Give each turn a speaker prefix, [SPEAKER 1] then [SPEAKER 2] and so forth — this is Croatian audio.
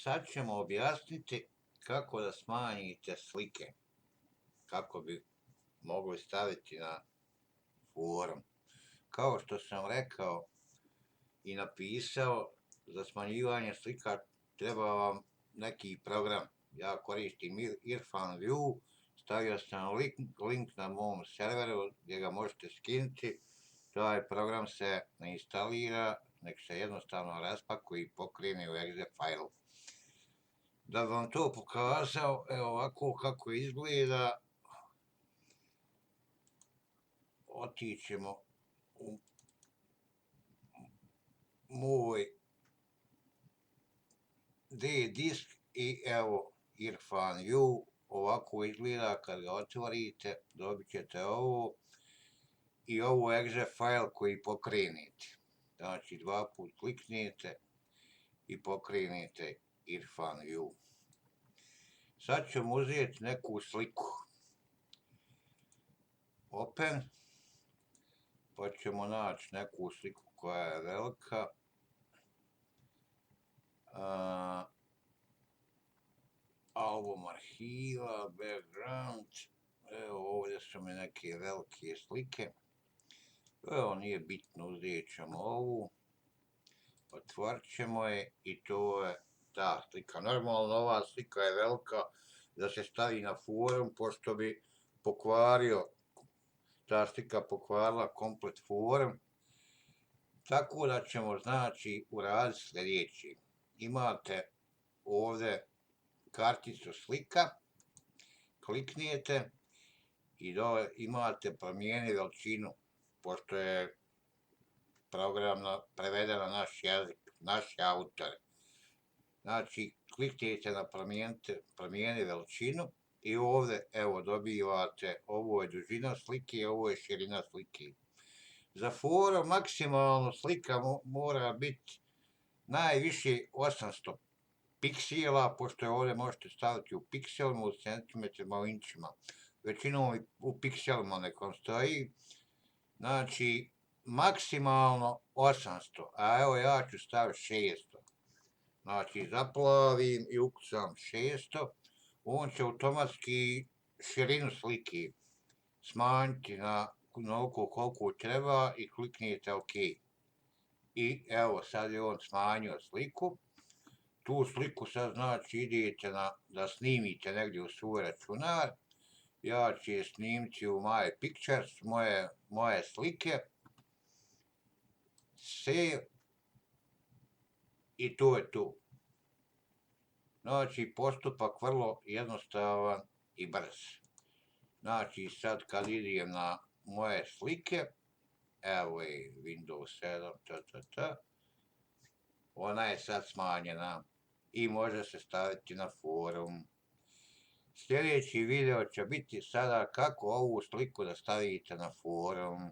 [SPEAKER 1] Sad ćemo objasniti kako da smanjite slike, kako bi mogli staviti na forum. Kao što sam rekao i napisao, za smanjivanje slika treba vam neki program. Ja koristim Irfan-view, stavio sam link na mom serveru gdje ga možete skinuti. Taj program se ne instalira, nek se jednostavno raspakuje i pokrene u exe fajlu. Da bi vam to pokazao, evo ovako kako izgleda, otićemo u moj D disk i evo Irfan-view, ovako izgleda kad ga otvorite, dobit ćete ovo i ovo exe file koji pokrenete. Znači dva put kliknete i pokrenete Irfan-view. Sad ćemo uzeti neku sliku. Open. Pa ćemo naći neku sliku koja je velika. Album arhiva, background. Evo ovdje su mi neke velike slike. Evo nije bitno, uzet ćemo ovu. Otvorit ćemo je i to je ta slika. Normalno ova slika je velika da se stavi na forum, pošto bi ta slika pokvarila komplet forum. Tako da ćemo znači uraditi sljedeće. Imate ovdje karticu slika, kliknijete i dole imate promijeni veličinu, pošto je program preveden na naš jezik, naši autor. Znači, kliknijete na promijeni veličinu i ovdje, evo, dobivate, ovo je dužina slike, ovo je širina slike. Za forum maksimalno slika mora biti najviše 800 piksela, pošto je ovdje možete staviti u pikselima, u centimetrima, u inčima. Većinom u pikselima nekom stoji. Znači, maksimalno 800, a evo ja ću staviti 600. Znači, zaplavim i ukucam 600. On će automatski širinu slike smanjiti na onoliko koliko treba i kliknite OK. I evo, sad je on smanjio sliku. Tu sliku sad znači idete da snimite negdje u svoj računar. Ja ću je snimiti u My Pictures, moje slike. Save. I to je to. Znači, postupak vrlo jednostavan i brz. Znači, sad kad idem na moje slike, evo je Windows 7, ona je sad smanjena i može se staviti na forum. Sljedeći video će biti sada kako ovu sliku da stavite na forum.